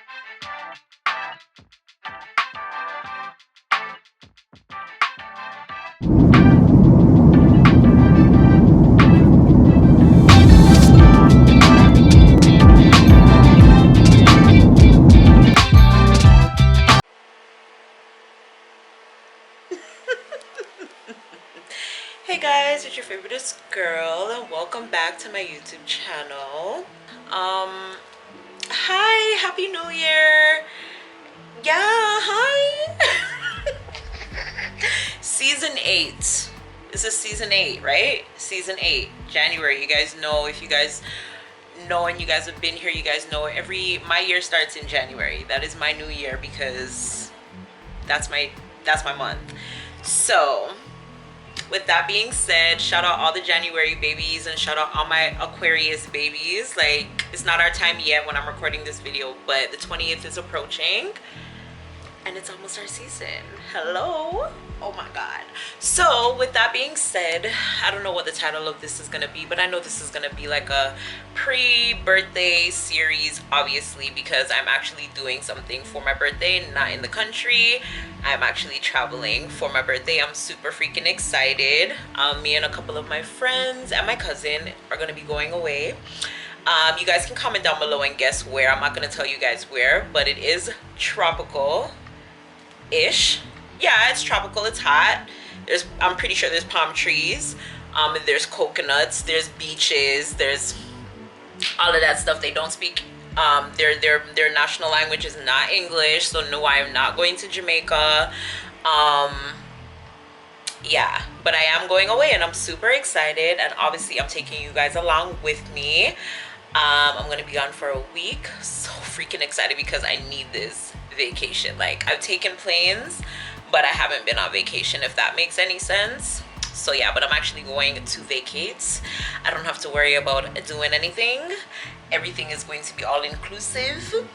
Hey guys, it's your favoriteest girl and welcome back to my YouTube channel. Hi, happy new year. Yeah, hi. Season 8. This is season 8, right? Season 8, January. You guys know, if you guys know and you guys have been here, you guys know my year starts in January. That is my new year because that's my month. So with that being said, shout out all the January babies and shout out all my Aquarius babies. Like, it's not our time yet when I'm recording this video, but the 20th is approaching and it's almost our season. Hello. Oh my god. So with that being said, I don't know what the title of this is gonna be, but I know this is gonna be like a pre-birthday series, obviously, because I'm actually doing something for my birthday, not in the country. I'm actually traveling for my birthday. I'm super freaking excited. Me and a couple of my friends and my cousin are gonna be going away. You guys can comment down below and guess where. I'm not gonna tell you guys where, but it is tropical ish. Yeah, it's tropical, it's hot. I'm pretty sure there's palm trees, there's coconuts, there's beaches, there's all of that stuff. They don't speak their national language is not English, so no, I am not going to Jamaica. Yeah, but I am going away and I'm super excited, and obviously I'm taking you guys along with me. I'm gonna be gone for a week. So freaking excited because I need this vacation. Like, I've taken planes, but I haven't been on vacation, if that makes any sense. So yeah, but I'm actually going to vacate. I don't have to worry about doing anything. Everything is going to be all inclusive.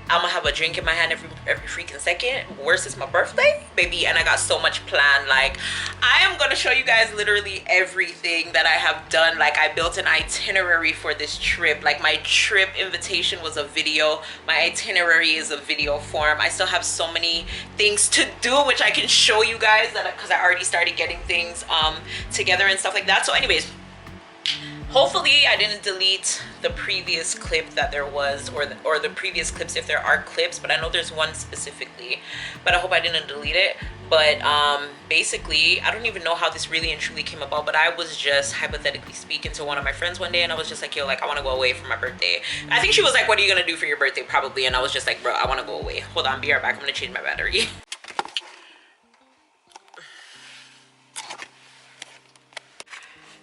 I'm gonna have a drink in my hand every freaking second. Worse, it's my birthday, baby, and I got so much planned. Like, I am gonna show you guys literally everything that I have done. Like, I built an itinerary for this trip. Like, my trip invitation was a video. My itinerary is a video form. I still have so many things to do, which I can show you guys, that because I already started getting things together and stuff like that. So anyways, hopefully I didn't delete the previous clip that there was, or the previous clips if there are clips, but I know there's one specifically, but I hope I didn't delete it. But basically, I don't even know how this really and truly came about, but I was just hypothetically speaking to one of my friends one day, and I was just like, yo, like, I want to go away for my birthday. I think she was like, what are you gonna do for your birthday? Probably. And I was just like, bro, I want to go away. Hold on, be right back, I'm gonna change my battery.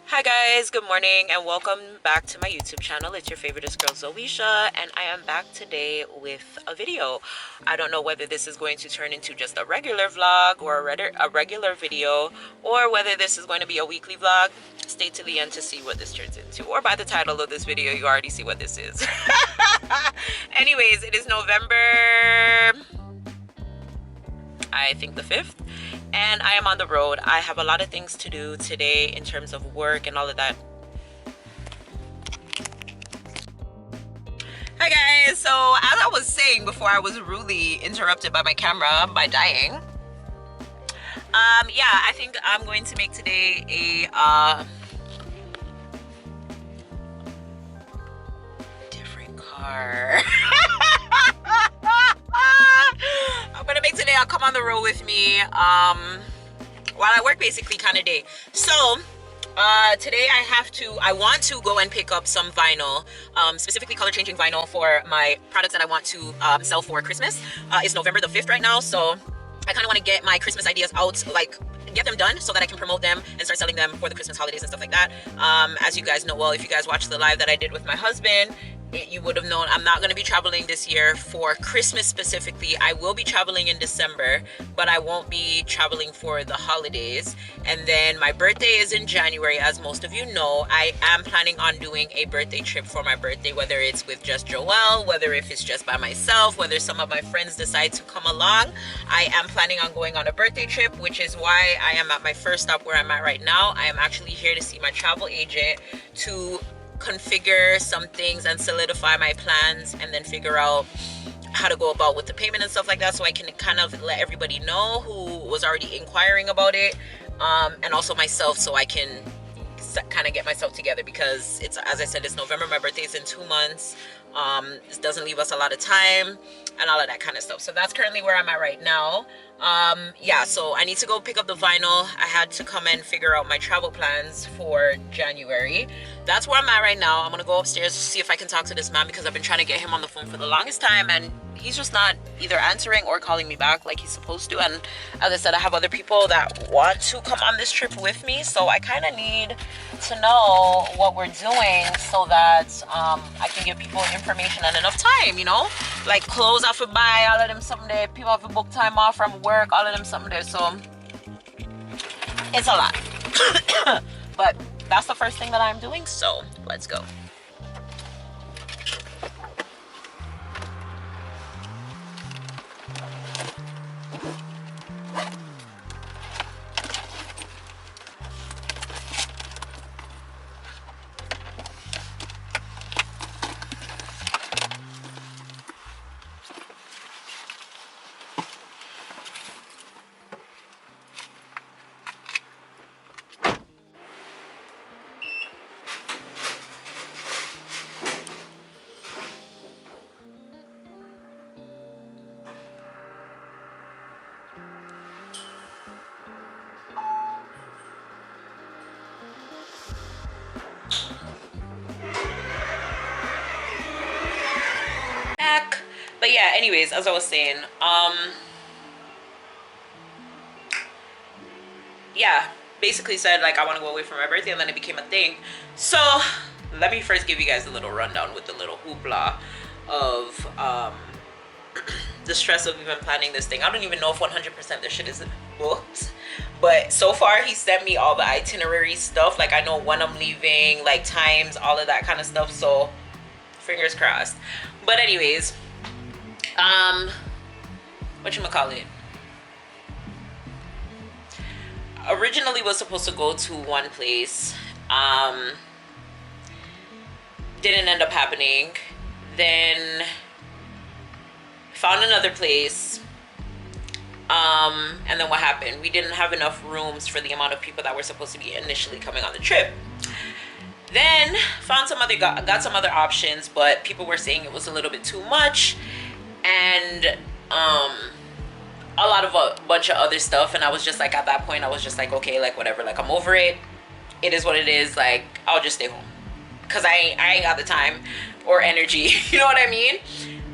Hi guys, good morning and welcome back to my YouTube channel. It's your favoriteest girl, ZOESHAAA, and I am back today with a video. I don't know whether this is going to turn into just a regular vlog or a regular video, or whether this is going to be a weekly vlog. Stay to the end to see what this turns into, or by the title of this video you already see what this is. Anyways, it is November, I think the 5th, and I am on the road. I have a lot of things to do today in terms of work and all of that. Hi guys, so as I was saying before, I was rudely interrupted by my camera by dying. Yeah, I think I'm going to make today a different car. I'm gonna make today, I'll come on the road with me while I work, basically, kind of day. So today I want to go and pick up some vinyl, specifically color changing vinyl for my products that I want to sell for Christmas. It's November the 5th right now, so I kind of want to get my Christmas ideas out, like get them done so that I can promote them and start selling them for the Christmas holidays and stuff like that. As you guys know, well, if you guys watched the live that I did with my husband, you would have known I'm not going to be traveling this year for Christmas specifically. I will be traveling in December, but I won't be traveling for the holidays. And then my birthday is in January, as most of you know. I am planning on doing a birthday trip for my birthday, whether it's with just Joelle, whether if it's just by myself, whether some of my friends decide to come along. I am planning on going on a birthday trip, which is why I am at my first stop where I'm at right now. I am actually here to see my travel agent to configure some things and solidify my plans, and then figure out how to go about with the payment and stuff like that, so I can kind of let everybody know who was already inquiring about it, and also myself, so I can kind of get myself together, because it's, as I said, it's November. My birthday is in 2 months. This doesn't leave us a lot of time and all of that kind of stuff. So that's currently where I'm at right now. Yeah, so I need to go pick up the vinyl. I had to come and figure out my travel plans for January. That's where I'm at right now. I'm gonna go upstairs to see if I can talk to this man, because I've been trying to get him on the phone for the longest time, and he's just not either answering or calling me back like he's supposed to. And as I said, I have other people that want to come on this trip with me, so I kind of need to know what we're doing, so that I can give people information and enough time, you know, like clothes I have to buy, all of them something there, people have to book time off from work, all of them something there. So it's a lot. But that's the first thing that I'm doing, so let's go. But yeah, anyways, as I was saying, yeah, basically said like I want to go away for my birthday, and then it became a thing. So let me first give you guys a little rundown with the little hoopla of the stress of even planning this thing. I don't even know if 100% this shit is booked, but so far he sent me all the itinerary stuff. Like I know when I'm leaving, like times, all of that kind of stuff, so fingers crossed. But anyways, whatchamacallit, originally was supposed to go to one place, didn't end up happening. Then found another place, and then what happened, we didn't have enough rooms for the amount of people that were supposed to be initially coming on the trip. Then found some other, got some other options, but people were saying it was a little bit too much, and a lot of a bunch of other stuff. And I was just like, at that point I was just like, okay, like whatever, like I'm over it, it is what it is, like I'll just stay home, because I ain't got the time or energy, you know what I mean?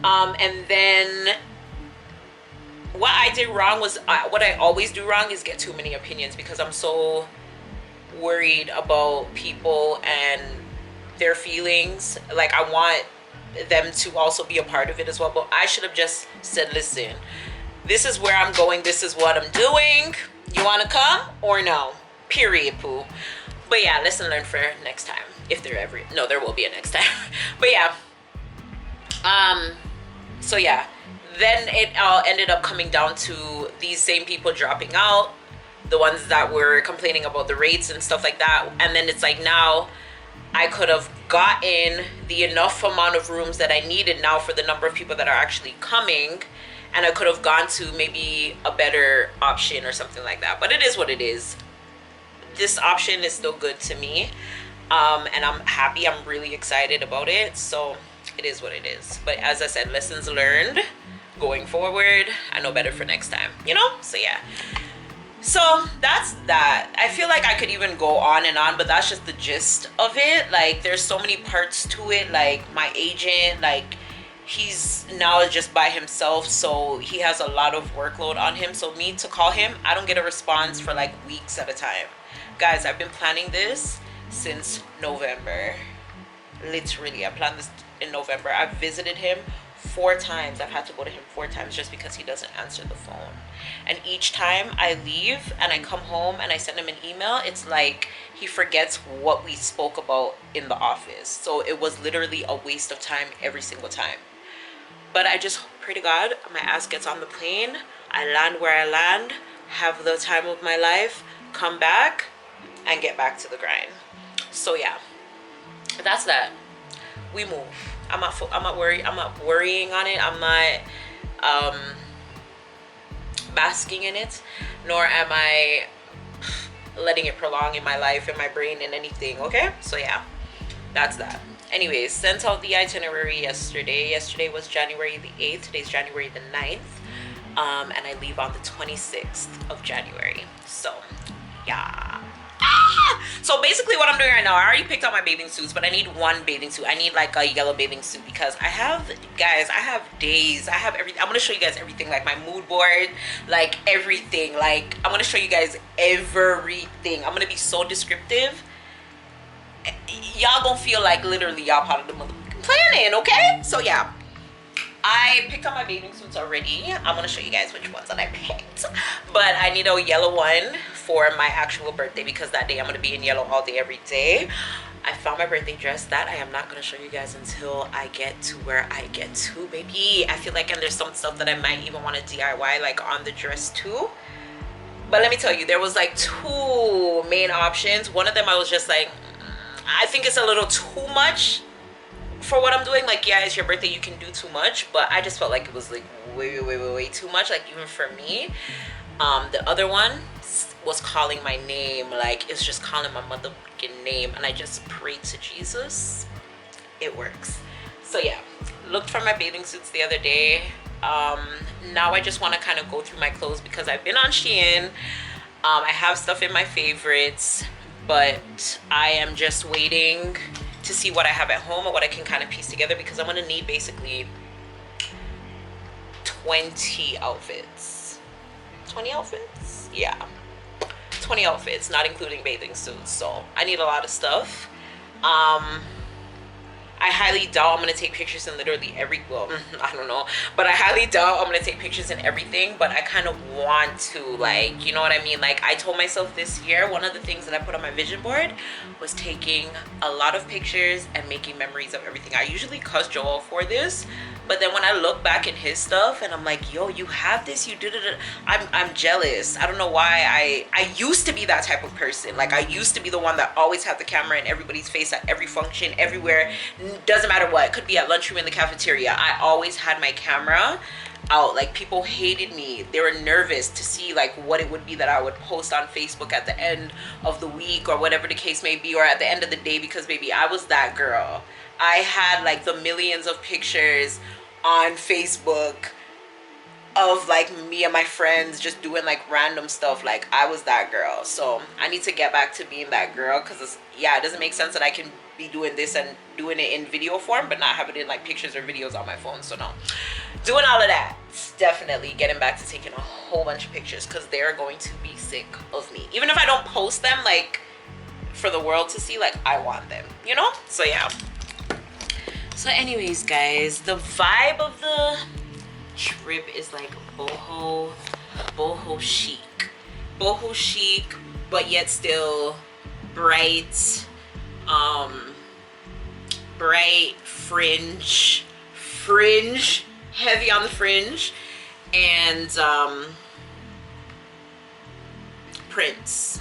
And then what I did wrong was, what I always do wrong is get too many opinions, because I'm so worried about people and their feelings. Like I want them to also be a part of it as well, but I should have just said, listen, this is where I'm going, this is what I'm doing, you want to come or no, period, poo. But yeah, lesson learned for next time, if there ever, no, there will be a next time. But yeah, so yeah, then it ended up coming down to these same people dropping out, the ones that were complaining about the rates and stuff like that. And then it's like, now I could have gotten the enough amount of rooms that I needed now for the number of people that are actually coming, and I could have gone to maybe a better option or something like that. But it is what it is. This option is still good to me, and I'm happy, I'm really excited about it, so it is what it is. But as I said, lessons learned going forward. I know better for next time, you know? So yeah, so that's that. I feel like I could even go on and on, but that's just the gist of it. Like there's so many parts to it. Like my agent, like he's now just by himself, so he has a lot of workload on him. So me to call him, I don't get a response for like weeks at a time. Guys, I've been planning this since November. Literally, I planned this in November. I've visited him 4 times. I've had to go to him 4 times just because he doesn't answer the phone. And each time I leave and I come home and I send him an email, it's like he forgets what we spoke about in the office. So it was literally a waste of time every single time. But I just pray to God my ass gets on the plane, I land where I land, have the time of my life, come back and get back to the grind. So yeah, that's that. We move. I'm not worrying on it. I'm not basking in it, nor am I letting it prolong in my life, in my brain, in anything. Okay, so yeah, that's that. Anyways, sent out the itinerary yesterday. Yesterday was January the 8th. Today's January the 9th. And I leave on the 26th of January. So yeah. So basically what I'm doing right now, I already picked out my bathing suits, but I need one bathing suit. I need like a yellow bathing suit because I have days, I have everything. I'm gonna show you guys everything, like my mood board, like everything. Like I'm gonna show you guys everything. I'm gonna be so descriptive. Y'all gonna feel like literally y'all part of the planning, okay? So yeah, I picked up my bathing suits already. I'm gonna show you guys which ones that I picked, but I need a yellow one for my actual birthday because that day I'm gonna be in yellow all day every day. I found my birthday dress that I am not gonna show you guys until I get to where I get to, baby. I feel like, and there's some stuff that I might even want to DIY like on the dress too. But let me tell you, there was like two main options. One of them I was just like, I think it's a little too much for what I'm doing. Like, yeah, it's your birthday, you can do too much, but I just felt like it was like way too much, like even for me. The other one was calling my name, like it's just calling my motherfucking name, and I just prayed to Jesus. It works. So yeah, looked for my bathing suits the other day. Now I just want to kind of go through my clothes because I've been on Shein. I have stuff in my favorites, but I am just waiting to see what I have at home and what I can kind of piece together because I'm gonna need basically 20 outfits. 20 outfits? Yeah. 20 outfits, not including bathing suits. So I need a lot of stuff. I highly doubt I'm gonna take pictures in literally every, well, I don't know, but I highly doubt I'm gonna take pictures in everything, but I kind of want to, like, you know what I mean? Like, I told myself this year, one of the things that I put on my vision board was taking a lot of pictures and making memories of everything. I usually cuss Joel for this, but then when I look back at his stuff and I'm like, yo, you have this, you did it, I'm jealous. I don't know why. I used to be that type of person. Like, I used to be the one that always had the camera in everybody's face at every function, everywhere. Doesn't matter what. It could be at lunchroom, in the cafeteria. I always had my camera out. Like, people hated me. They were nervous to see like what it would be that I would post on Facebook at the end of the week or whatever the case may be, or at the end of the day, because baby, I was that girl. I had like the millions of pictures on Facebook of like me and my friends just doing like random stuff. Like, I was that girl. So I need to get back to being that girl, because yeah, it doesn't make sense that I can be doing this and doing it in video form but not have it in like pictures or videos on my phone. So no, doing all of that, definitely getting back to taking a whole bunch of pictures, because they're going to be sick of me. Even if I don't post them like for the world to see, like I want them, you know? So yeah. So anyways, guys, the vibe of the trip is like boho chic, but yet still bright, bright fringe, heavy on the fringe, and prints.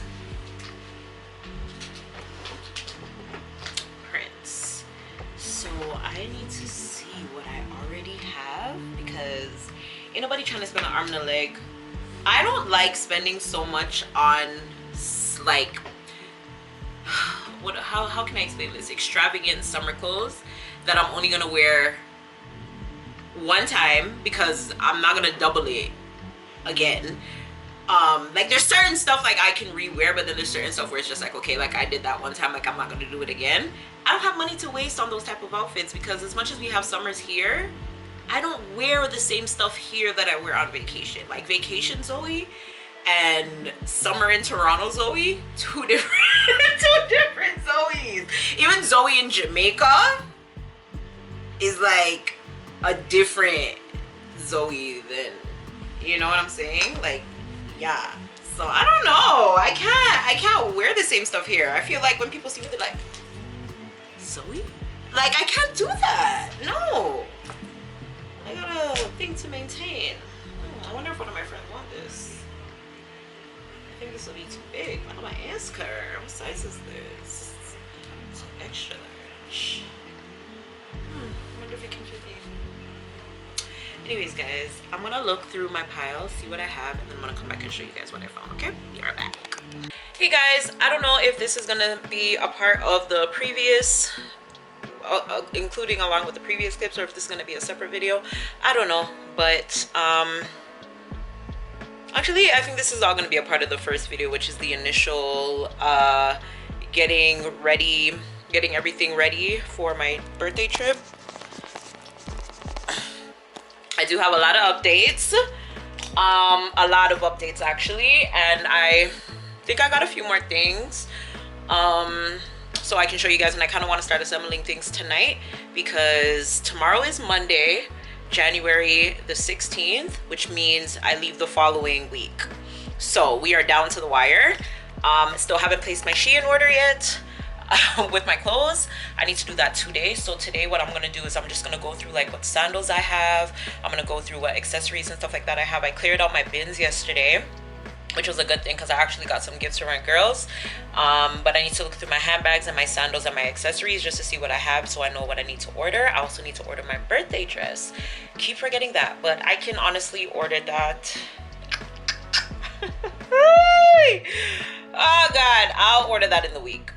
So I need to see what I already have, because ain't nobody trying to spend an arm and a leg. I don't like spending so much on like, how can I explain this? Extravagant summer clothes that I'm only gonna wear one time because I'm not gonna double it again. Like, there's certain stuff like I can rewear, but then there's certain stuff where it's just like, okay, like I did that one time, like I'm not gonna do it again. I don't have money to waste on those type of outfits, because as much as we have summers here, I don't wear the same stuff here that I wear on vacation. Like, vacation Zoe and summer in Toronto Zoe, two different Zoes. Even Zoe in Jamaica is like a different Zoe than, you know what I'm saying? Like, yeah. So I don't know. I can't wear the same stuff here. I feel like when people see me, they're like, Zoe? Like, I can't do that. No. I got a thing to maintain. I wonder if one of my friends want this. I think this will be too big. I'm gonna ask her. What size is this? It's extra large. gosh. I wonder if it comes with you. Anyways, guys, I'm gonna look through my pile, see what I have, and then I'm gonna come back and show you guys what I found, okay? Be right back. Hey guys, I don't know if this is gonna be a part of the previous, including along with the previous clips, or if this is gonna be a separate video. I don't know, but actually, I think this is all gonna be a part of the first video, which is the initial getting everything ready for my birthday trip. I do have a lot of updates, actually, and I think I got a few more things so I can show you guys, and I kind of want to start assembling things tonight because tomorrow is Monday, January the 16th, which means I leave the following week. So we are down to the wire. Still haven't placed my Shein order yet with my clothes. I need to do that today. So today what I'm gonna do is I'm just gonna go through like what sandals I have. I'm gonna go through what accessories and stuff like that I have. I cleared out my bins yesterday, which was a good thing because I actually got some gifts for my girls. But I need to look through my handbags and my sandals and my accessories just to see what I have so I know what I need to order. I also need to order my birthday dress. Keep forgetting that, but I can honestly order that. Oh God, I'll order that in the week.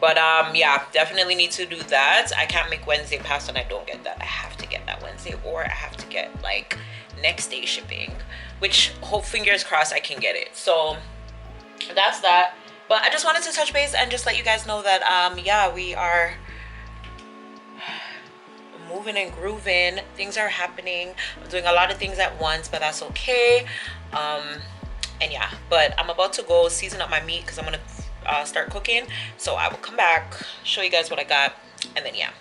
But yeah, definitely need to do that. I can't make Wednesday pass and I don't get that. I have to get that Wednesday, or I have to get like next day shipping, which hope fingers crossed I can get it. So that's that. But I just wanted to touch base and just let you guys know that yeah, we are moving and grooving. Things are happening. I'm doing a lot of things at once, but that's okay. And yeah, but I'm about to go season up my meat because I'm gonna start cooking. So I will come back, show you guys what I got, and then yeah.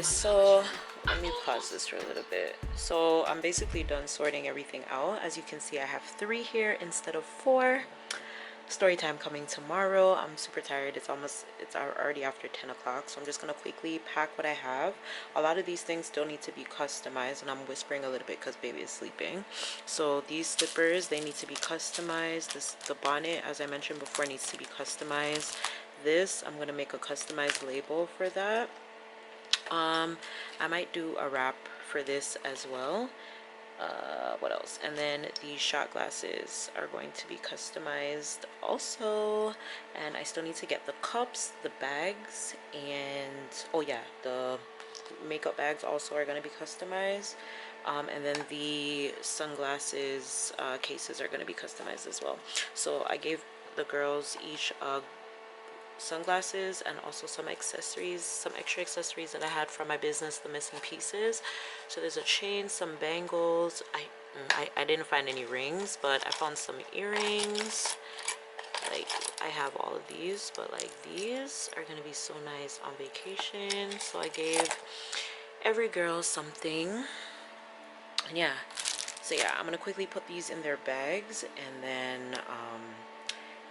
So let me pause this for a little bit. So I'm basically done sorting everything out. As you can see, I have 3 here instead of 4. story time coming tomorrow. I'm super tired. It's already after 10 o'clock, so I'm just gonna quickly pack what I have. A lot of these things still need to be customized, and I'm whispering a little bit because baby is sleeping. So these slippers, they need to be customized. The bonnet, as I mentioned before, needs to be customized. This, I'm gonna make a customized label for that. I might do a wrap for this as well. What else? And then these shot glasses are going to be customized also, and I still need to get the cups, the bags, and oh yeah, the makeup bags also are going to be customized. And then the sunglasses cases are going to be customized as well. So I gave the girls each sunglasses and also some accessories, some extra accessories that I had from my business, the missing pieces. So there's a chain, some bangles. I didn't find any rings, but I found some earrings. Like, I have all of these, but like these are gonna be so nice on vacation. So I gave every girl something. And yeah, so yeah, I'm gonna quickly put these in their bags, and then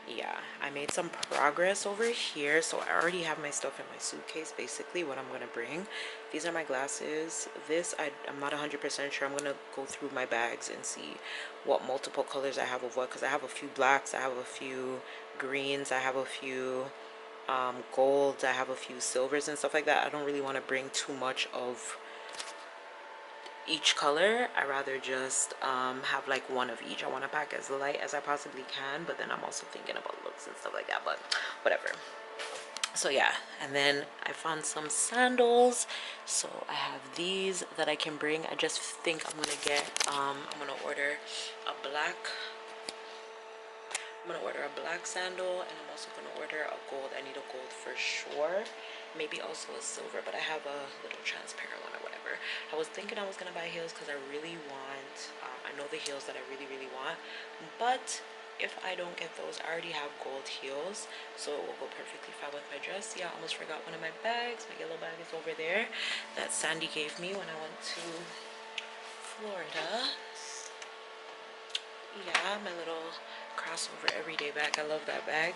yeah, I made some progress over here. So I already have my stuff in my suitcase, basically what I'm gonna bring. These are my glasses. This I'm not 100% sure. I'm gonna go through my bags and see what multiple colors I have of what, because I have a few blacks, I have a few greens, I have a few golds, I have a few silvers and stuff like that. I don't really want to bring too much of each color. I rather just have like one of each. I want to pack as light as I possibly can, but then I'm also thinking about looks and stuff like that, but whatever. So yeah, and then I found some sandals. So I have these that I can bring. I just think I'm gonna get I'm gonna order a black sandal, and I'm also gonna order a gold. I need a gold for sure, maybe also a silver, but I have a little transparent one or whatever. I was thinking I was gonna buy heels because I really want I know the heels that I really want, but if I don't get those, I already have gold heels, so it will go perfectly fine with my dress. Yeah, I almost forgot one of my bags. My yellow bag is over there that Sandy gave me when I went to Florida. Yeah, my little crossover everyday bag. I love that bag.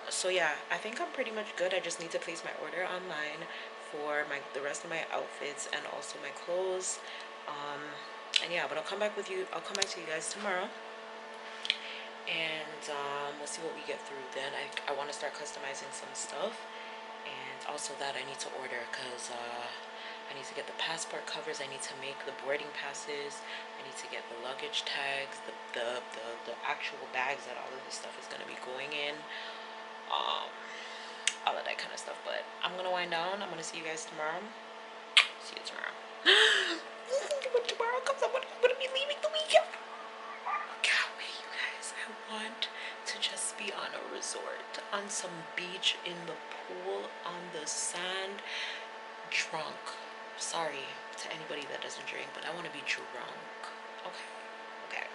So yeah, I think I'm pretty much good. I just need to place my order online for the rest of my outfits and also my clothes. And yeah, but I'll come back to you guys tomorrow, and we'll see what we get through then. I want to start customizing some stuff, and also that I need to order because I need to get the passport covers, I need to make the boarding passes, I need to get the luggage tags, the actual bags that all of this stuff is going to be going in, all of that kind of stuff. But I'm going to wind down. I'm going to see you guys tomorrow. See you tomorrow. When tomorrow comes, I'm going to be leaving the weekend. Can't wait, you guys. I want to just be on a resort, on some beach, in the pool, on the sand, drunk. Sorry to anybody that doesn't drink, but I want to be drunk. Okay.